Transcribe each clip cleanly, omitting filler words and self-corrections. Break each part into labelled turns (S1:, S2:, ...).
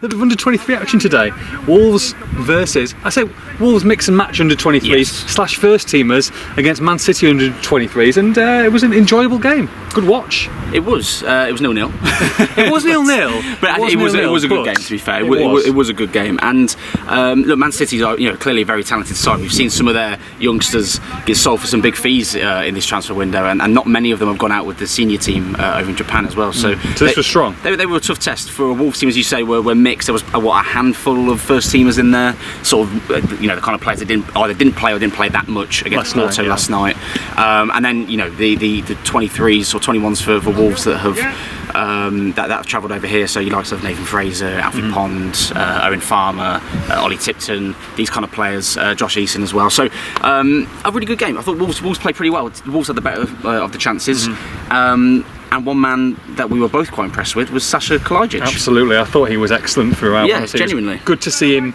S1: bit of under-23 action today. Wolves versus, I say Wolves mix and match under-23s / first teamers against Man City under-23s, and it was an enjoyable game. Good watch.
S2: It was 0-0.
S1: It was 0-0,
S2: but it was a good game. To be fair, it was a good game. And look, Man City are clearly a very talented side. We've seen some of their youngsters get sold for some big fees in this transfer window, and not many of them have gone out with the senior team over in Japan as well. So
S1: this was strong.
S2: They were a tough test for a Wolves team, as you say. Were mixed. There was a handful of first teamers in there. Sort of the kind of players that didn't play that much against Porto last night. And then the 23s or 21s for Wolves that have that have travelled over here. So you like to have Nathan Fraser, Alfie Pond, Owen Farmer, Ollie Tipton, these kind of players, Josh Eason as well. So a really good game. I thought Wolves played pretty well. Wolves had the better of the chances. And one man that we were both quite impressed with was Sasa Kalajdzic.
S1: Absolutely, I thought he was excellent throughout.
S2: Yeah, genuinely.
S1: Good to see him.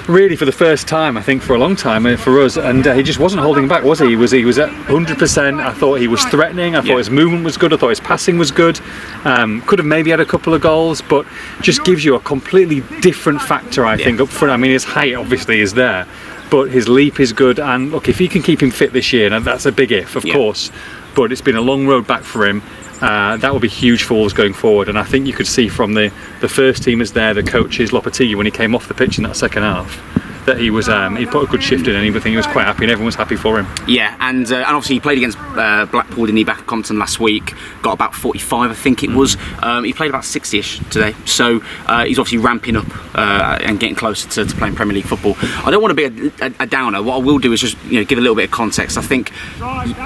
S1: Really, for the first time, I think, for a long time for us, and he just wasn't holding back, was he? He was at 100%. I thought he was threatening. I thought his movement was good. I thought his passing was good. Could have maybe had a couple of goals, but just gives you a completely different factor, I think, up front. I mean, his height obviously is there, but his leap is good. And look, if he can keep him fit this year, and that's a big if, of course. But it's been a long road back for him. That will be huge for Wolves going forward, and I think you could see from the first teamers there, the coaches, Lopetegui, when he came off the pitch in that second half, that he was he put a good shift in, and everything. He was quite happy, and everyone was happy for him.
S2: Yeah, and obviously he played against Blackpool, didn't he, back at Compton last week? Got about 45, I think it was. He played about 60ish today, so he's obviously ramping up and getting closer to playing Premier League football. I don't want to be a downer. What I will do is just give a little bit of context. I think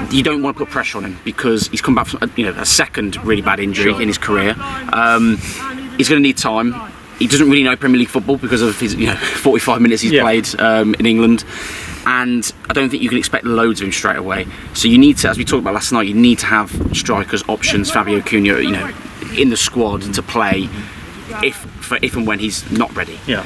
S2: you don't want to put pressure on him because he's come back from a second really bad injury in his career. He's going to need time. He doesn't really know Premier League football because of his 45 minutes he's played in England, and I don't think you can expect loads of him straight away. So you need to, as we talked about last night, you need to have strikers, options, Fabio Cunha, in the squad to play if and when he's not ready.
S1: Yeah.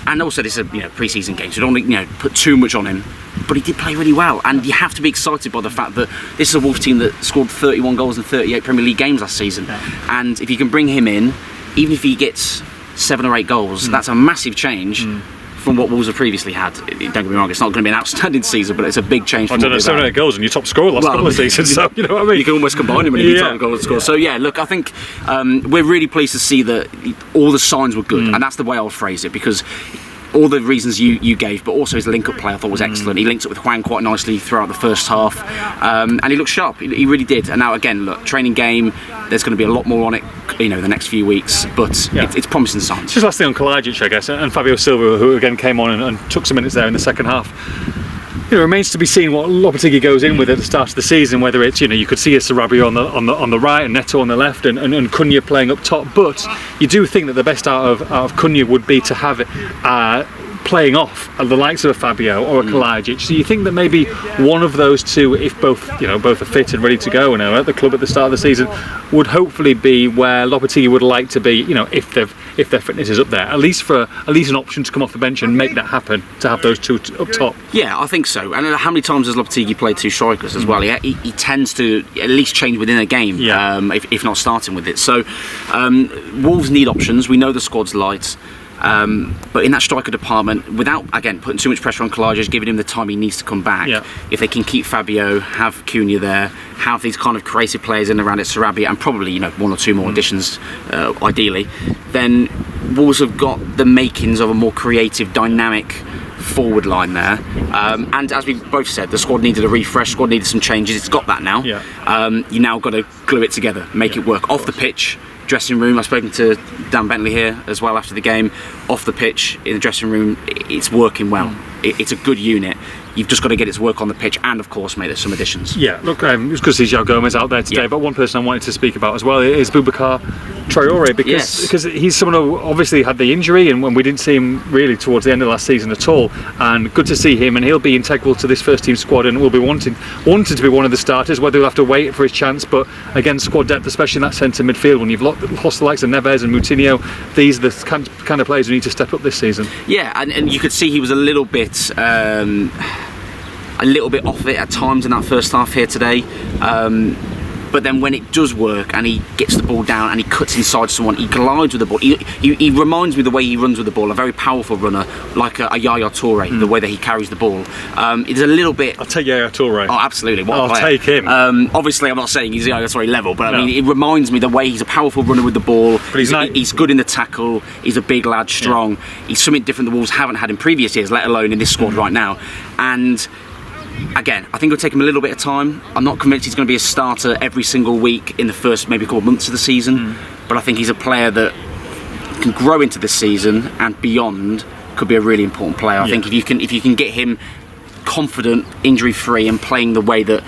S2: And also this is a pre-season game, so don't put too much on him. But he did play really well, and you have to be excited by the fact that this is a Wolves team that scored 31 goals in 38 Premier League games last season, and if you can bring him in, even if he gets 7 or 8 goals, that's a massive change from what Wolves have previously had. Don't get me wrong, it's not going to be an outstanding season, but it's a big change.
S1: I don't know, 7 or 8 goals and your top scorer last couple of seasons, so you know what I mean?
S2: You can almost combine him and he'd be top goal scorer. So yeah, look, I think we're really pleased to see that all the signs were good, and that's the way I'll phrase it, because all the reasons you gave, but also his link-up play I thought was excellent. He linked up with Hwang quite nicely throughout the first half, and he looked sharp. He really did. And now again, look, training game, there's going to be a lot more on it, the next few weeks, but it's promising signs.
S1: Just last thing on Kalajdzic, I guess, and Fabio Silva, who again came on and took some minutes there in the second half. It remains to be seen what Lopetegui goes in with at the start of the season, whether it's you could see a Sarabia on the right and Neto on the left and Cunha playing up top, but you do think that the best out of Cunha would be to have it playing off the likes of a Fabio or a Kalajdzic. So you think that maybe one of those two, if both are fit and ready to go and are at the club at the start of the season, would hopefully be where Lopetegui would like to be. If their fitness is up there, at least an option to come off the bench and make that happen, to have those two up top.
S2: Yeah, I think so. And how many times has Lopetegui played two strikers as well? He tends to at least change within a game, if not starting with it. So Wolves need options. We know the squad's light. But in that striker department, without again putting too much pressure on Kalajdzic, giving him the time he needs to come back, if they can keep Fabio, have Cunha there, have these kind of creative players in around it, Sarabia, and probably 1 or 2 more additions ideally, then Wolves have got the makings of a more creative, dynamic forward line there. And as we both said, the squad needed a refresh, squad needed some changes. It's got that now. You now got to glue it together, make it work off the pitch. Dressing room, I've spoken to Dan Bentley here as well after the game. Off the pitch, in the dressing room, it's working well. It's a good unit. You've just got to get it to work on the pitch, and of course, mate, there's some additions. Yeah,
S1: look, it's good to see João Gomez out there today, but one person I wanted to speak about as well is Boubacar Traoré, because he's someone who obviously had the injury, and when we didn't see him really towards the end of last season at all, and good to see him, and he'll be integral to this first team squad, and will be wanted to be one of the starters, whether he'll have to wait for his chance, but again, squad depth, especially in that centre midfield, when you've lost the likes of Neves and Moutinho, these are the kind of players who need to step up this season.
S2: Yeah, and you could see he was a little bit off it at times in that first half here today. But then when it does work and he gets the ball down and he cuts inside someone, he glides with the ball. He reminds me of the way he runs with the ball, a very powerful runner, like a Yaya Toure, the way that he carries the ball. It's a little bit...
S1: I'll take Yaya Toure.
S2: Oh, absolutely. What a
S1: I'll
S2: player.
S1: take him.
S2: Obviously, I'm not saying he's Yaya Toure level, but I mean, it reminds me the way he's a powerful runner with the ball.
S1: But he's
S2: good in the tackle. He's a big lad, strong. He's something different the Wolves haven't had in previous years, let alone in this squad right now. And again, I think it'll take him a little bit of time. I'm not convinced he's going to be a starter every single week in the first maybe couple of months of the season, but I think he's a player that can grow into this season and beyond. Could be a really important player. I think if you can get him confident, injury free, and playing the way that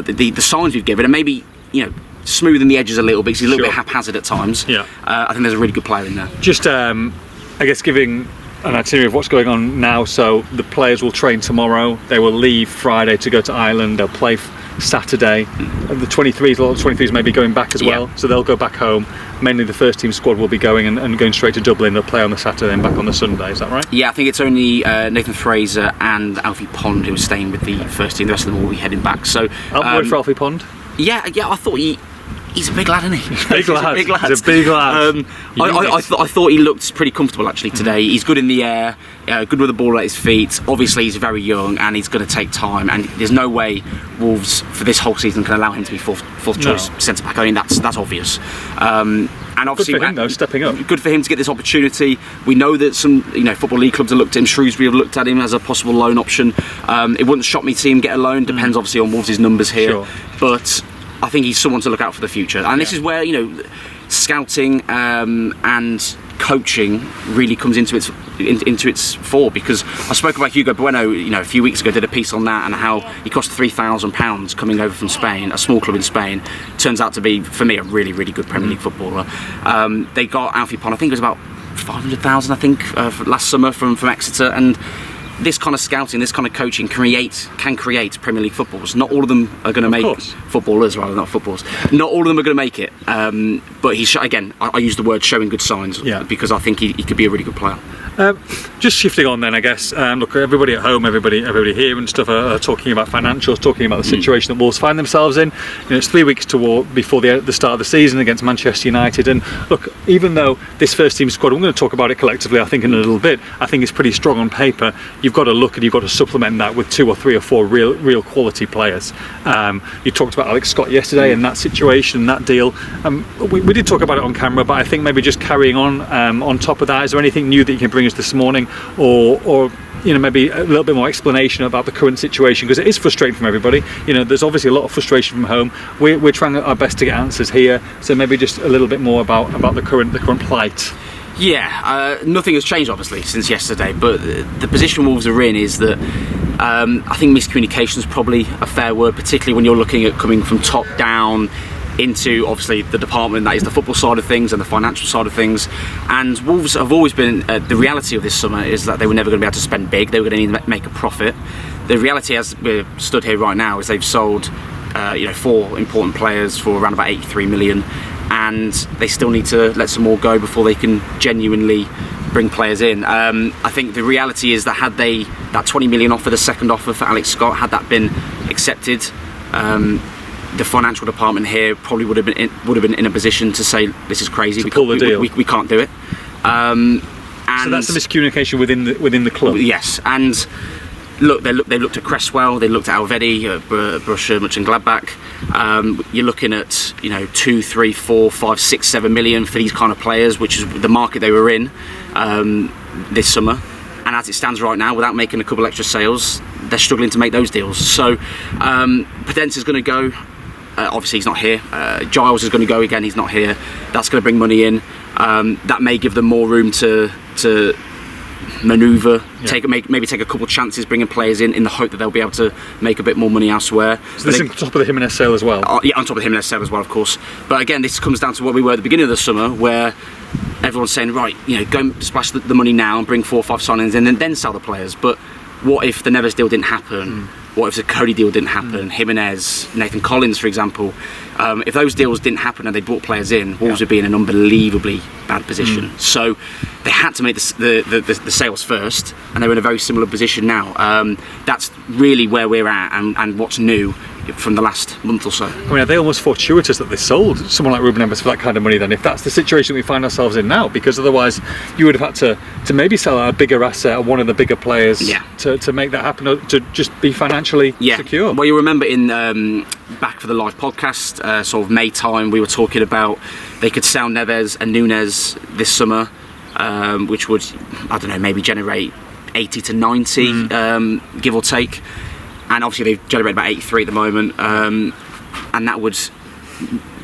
S2: the signs we've given, and maybe smoothing the edges a little bit, because he's a little bit haphazard at times. I think there's a really good player in there.
S1: Just I guess giving an itinerary of what's going on now. So the players will train tomorrow. They will leave Friday to go to Ireland. They'll play Saturday. The 23s, a lot of 23s may be going back as well. So they'll go back home. Mainly the first team squad will be going and going straight to Dublin. They'll play on the Saturday and back on the Sunday. Is that right?
S2: Yeah, I think it's only Nathan Fraser and Alfie Pond who are staying with the first team. The rest of them will be heading back. So
S1: word for Alfie Pond.
S2: Yeah, I thought he's a big lad, isn't he?
S1: Big lad. He's a big lad.
S2: I thought he looked pretty comfortable actually today. He's good in the air, good with the ball at his feet. Obviously, he's very young and he's going to take time. And there's no way Wolves for this whole season can allow him to be fourth choice centre back. I mean, that's obvious. And obviously,
S1: good for him though, stepping up.
S2: Good for him to get this opportunity. We know that some football league clubs have looked at him. Shrewsbury have looked at him as a possible loan option. It wouldn't shock me to see him get a loan. Depends obviously on Wolves' numbers here, but I think he's someone to look out for the future. And this is where scouting and coaching really comes into its fore, because I spoke about Hugo Bueno a few weeks ago, did a piece on that and how he cost £3,000 coming over from Spain, a small club in Spain. Turns out to be, for me, a really, really good Premier League footballer. They got Alfie Pond, I think it was about 500,000 last summer from Exeter, and this kind of scouting, this kind of coaching can create Premier League footballers. Not all of them are going to make footballers, rather, not footballers. Not all of them are going to make it. But he's, again, I use the word showing good signs because I think he could be a really good player.
S1: Just shifting on then, I guess. Look, everybody at home, everybody here and stuff are talking about financials, talking about the situation that Wolves find themselves in. It's 3 weeks before the start of the season against Manchester United. And look, even though this first team squad, we're going to talk about it collectively, I think in a little bit, I think it's pretty strong on paper. You've got to look and you've got to supplement that with 2 or 3 or 4 real quality players. You talked about Alex Scott yesterday and that situation, that deal. We did talk about it on camera, but I think maybe just carrying on top of that, is there anything new that you can bring us this morning, or maybe a little bit more explanation about the current situation, because it is frustrating from everybody. There's obviously a lot of frustration from home. We're trying our best to get answers here, so maybe just a little bit more about the current plight.
S2: Yeah, nothing has changed obviously since yesterday, but the position Wolves are in is that I think miscommunication is probably a fair word, particularly when you're looking at coming from top down into obviously the department that is the football side of things and the financial side of things. And Wolves have always been, the reality of this summer is that they were never going to be able to spend big. They were going to need to make a profit. The reality, as we're stood here right now, is they've sold 4 important players for around about 83 million, and they still need to let some more go before they can genuinely bring players in. I think the reality is that had that 20 million offer, the second offer for Alex Scott, had that been accepted, the financial department here probably would have been in a position to say, this is crazy,
S1: we
S2: can't do it. And
S1: so that's the miscommunication within the club.
S2: Yes, and look, they looked at Cresswell, they looked at Alvedi, Borussia Mönchengladbach. You're looking at 2, 3, 4, 5, 6, 7 million for these kind of players, which is the market they were in this summer. And as it stands right now, without making a couple extra sales, they're struggling to make those deals. So Podence going to go. Obviously he's not here. Giles is going to go again, he's not here. That's going to bring money in. That may give them more room to manoeuvre, maybe take a couple chances bringing players in the hope that they'll be able to make a bit more money elsewhere.
S1: So this is on top of the Jimenez sale as well?
S2: Yeah, on top of the Jimenez sale as well, of course. But again, this comes down to what we were at the beginning of the summer, where everyone's saying, right, go and splash the money now and bring 4 or 5 signings in and then sell the players. But what if the Neves deal didn't happen? What if the Cody deal didn't happen? Jimenez, Nathan Collins, for example. If those deals didn't happen and they brought players in, Wolves would be in an unbelievably bad position. So they had to make the sales first, and they're in a very similar position now. That's really where we're at, and what's new. from the last month or so.
S1: I mean, are they almost fortuitous that they sold someone like Ruben Neves for that kind of money then, if that's the situation we find ourselves in now? Because otherwise you would have had to maybe sell a bigger asset, one of the bigger players, to make that happen, or to just be financially secure.
S2: Well, you remember in back for the live podcast, sort of May time, we were talking about they could sell Neves and Nunes this summer, which would, I don't know, maybe generate 80 to 90, give or take. And obviously they've generated about 83 at the moment, and that would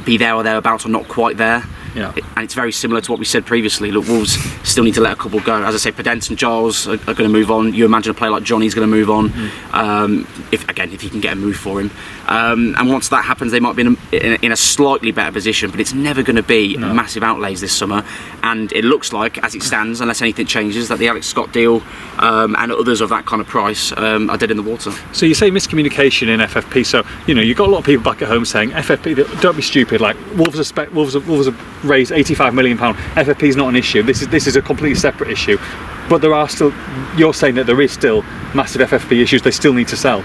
S2: be there or thereabouts, or not quite there.
S1: Yeah.
S2: And it's very similar to what we said previously. Look, Wolves still need to let a couple go. As I say, Podence and Giles are going to move on. You imagine a player like Johnny's going to move on, if you can get a move for him. And once that happens, they might be in a slightly better position. But it's never going to be massive outlays this summer. And it looks like, as it stands, unless anything changes, that the Alex Scott deal and others of that kind of price are dead in the water.
S1: So you say miscommunication in FFP. So you've got a lot of people back at home saying FFP. Don't be stupid. Like Wolves have raised £85 million. FFP is not an issue. This is a completely separate issue. But there are still. You're saying that there is still massive FFP issues. They still need to sell.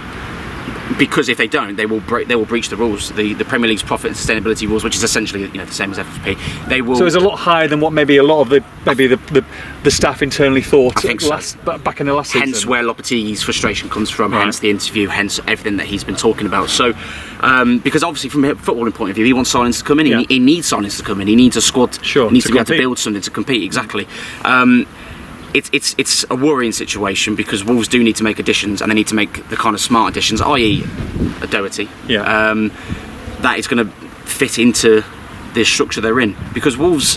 S2: Because if they don't, they will breach the rules. The Premier League's profit and sustainability rules, which is essentially the same as FFP. They will. So
S1: it's a lot higher than what maybe a lot of the staff internally thought.
S2: I think so.
S1: Back in the last season.
S2: Hence where Lopetegui's frustration comes from. Right. Hence the interview. Hence everything that he's been talking about. So because obviously from a footballing point of view, he wants signings to come in. He needs signings to come in. He needs a squad.
S1: Sure.
S2: He needs to be able to build something to compete. Exactly. It's a worrying situation because Wolves do need to make additions, and they need to make the kind of smart additions, i.e. a Doherty.
S1: Yeah.
S2: That is going to fit into the structure they're in, because Wolves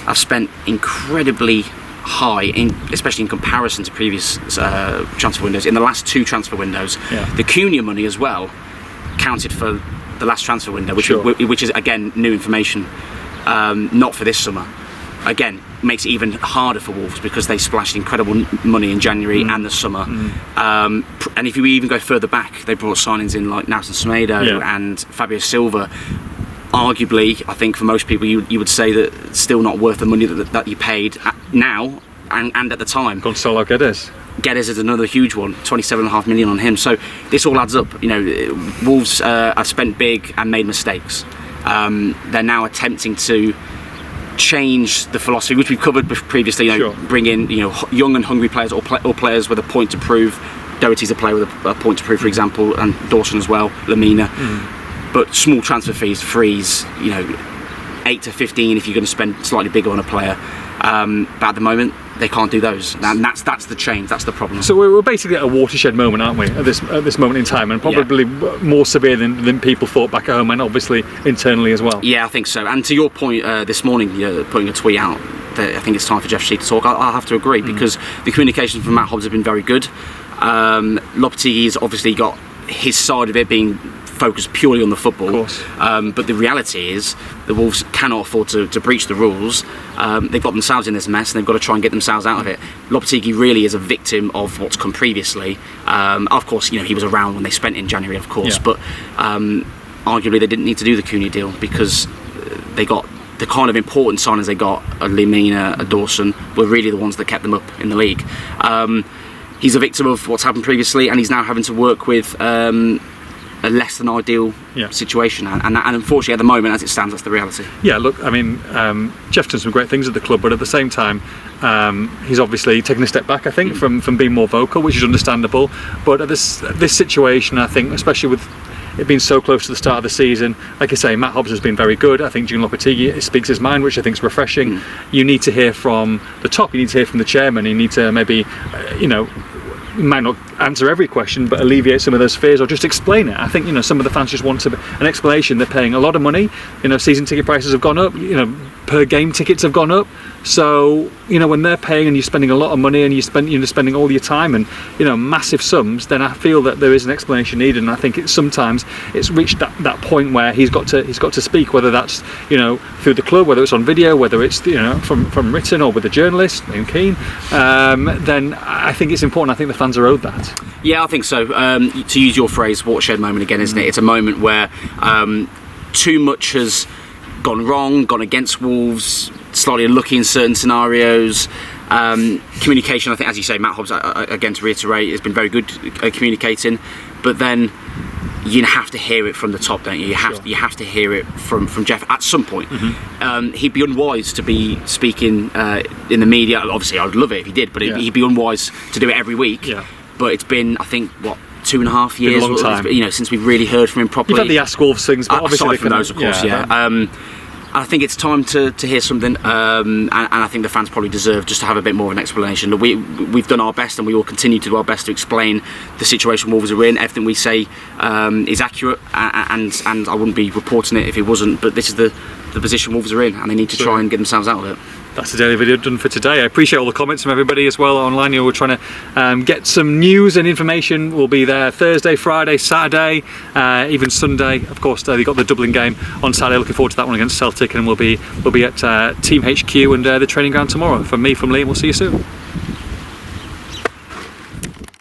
S2: have spent incredibly high, especially in comparison to previous transfer windows. In the last two transfer windows, the Cunha money as well counted for the last transfer window, which is again new information, not for this summer. Again, makes it even harder for Wolves because they splashed incredible money in January and the summer. And if you even go further back, they brought signings in like Nelson Semedo and Fabio Silva. Arguably, I think for most people, you would say that it's still not worth the money that you paid now and at the time.
S1: Gonçalo Guedes.
S2: Guedes is another huge one, 27.5 million on him. So this all adds up. Wolves have spent big and made mistakes. They're now attempting to change the philosophy, which we've covered previously. Bring in young and hungry players, or players with a point to prove. Doherty's a player with a point to prove, for example, and Dawson as well, Lamina. But small transfer fees, frees, 8 to 15 if you're going to spend slightly bigger on a player. But at the moment, they can't do those, and that's the change. That's the problem.
S1: So we're basically at a watershed moment, aren't we? At this moment in time, and probably more severe than people thought back at home, and obviously internally as well. Yeah,
S2: I think so. And to your point this morning, putting a tweet out that I think it's time for Jeff Sheet to talk. I'll have to agree because the communication from Matt Hobbs have been very good. Lopetegui's obviously got his side of it being focused purely on the football, but the reality is the Wolves cannot afford to breach the rules. They've got themselves in this mess and they've got to try and get themselves out of it. Lopetegui really is a victim of what's come previously. Of course, he was around when they spent in January, of course, but arguably they didn't need to do the Cunha deal because they got the kind of important signings they got, a Lamina, a Dawson, were really the ones that kept them up in the league. He's a victim of what's happened previously, and he's now having to work with a less than ideal situation, and unfortunately at the moment as it stands, that's the reality.
S1: Look, I mean, Jeff's done some great things at the club, but at the same time he's obviously taken a step back, I think, from being more vocal, which is understandable. But at this situation, I think, especially with it being so close to the start of the season, like I say, Matt Hobbs has been very good. I think June Lopetegui speaks his mind, which I think is refreshing. You need to hear from the top, you need to hear from the chairman, you need to maybe might not answer every question, but alleviate some of those fears or just explain it. I think some of the fans just want an explanation. They're paying a lot of money. Season ticket prices have gone up. Per game tickets have gone up. So when they're paying and you're spending a lot of money and you're spending all your time and massive sums, then I feel that there is an explanation needed. And I think sometimes it's reached that point where he's got to speak, whether that's through the club, whether it's on video, whether it's from written or with a journalist, Ian Keane. Then I think it's important. I think the fans are owed that.
S2: Yeah, I think so. To use your phrase, watershed moment again, isn't it? It's a moment where too much has gone wrong, gone against Wolves, slightly unlucky in certain scenarios. Communication, I think, as you say, Matt Hobbs, again to reiterate, has been very good at communicating. But then you have to hear it from the top, don't you? You have to hear it from Jeff at some point. He'd be unwise to be speaking in the media. Obviously, I would love it if he did, but he'd be unwise to do it every week. But it's been, I think, what, 2.5 years,
S1: a long time.
S2: You know, since we've really heard from him properly.
S1: You've had the Ask Wolves things, but obviously
S2: aside from those, of course, I think it's time to hear something, and I think the fans probably deserve just to have a bit more of an explanation. We've done our best, and we will continue to do our best to explain the situation Wolves are in. Everything we say is accurate, and I wouldn't be reporting it if it wasn't. But this is the position Wolves are in, and they need to try and get themselves out of it.
S1: That's the daily video done for today. I appreciate all the comments from everybody as well online. You know, we're trying to get some news and information. We'll be there Thursday, Friday, Saturday, even Sunday. Of course, they've got the Dublin game on Saturday. Looking forward to that one against Celtic, and we'll be at Team HQ and the training ground tomorrow. From me, from Liam, we'll see you soon.